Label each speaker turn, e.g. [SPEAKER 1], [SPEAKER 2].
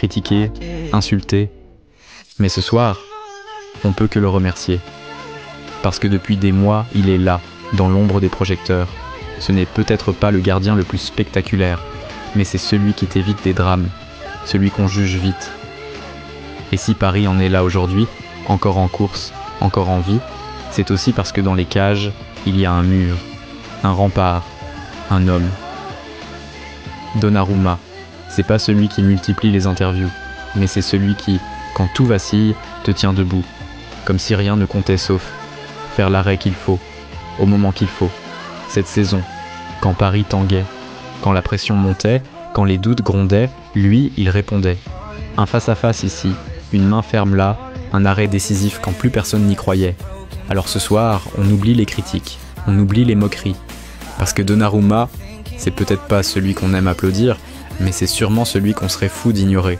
[SPEAKER 1] critiqué, insulté. Mais ce soir, on peut que le remercier. Parce que depuis des mois, il est là, dans l'ombre des projecteurs. Ce n'est peut-être pas le gardien le plus spectaculaire, mais c'est celui qui t'évite des drames, celui qu'on juge vite. Et si Paris en est là aujourd'hui, encore en course, encore en vie, c'est aussi parce que dans les cages, il y a un mur, un rempart, un homme. Donnarumma, c'est pas celui qui multiplie les interviews, mais c'est celui qui, quand tout vacille, te tient debout, comme si rien ne comptait sauf faire l'arrêt qu'il faut, au moment qu'il faut. Cette saison, quand Paris tanguait, quand la pression montait, quand les doutes grondaient, lui, il répondait. Un face-à-face ici, une main ferme là, un arrêt décisif quand plus personne n'y croyait. Alors ce soir, on oublie les critiques, on oublie les moqueries. Parce que Donnarumma, c'est peut-être pas celui qu'on aime applaudir, mais c'est sûrement celui qu'on serait fou d'ignorer.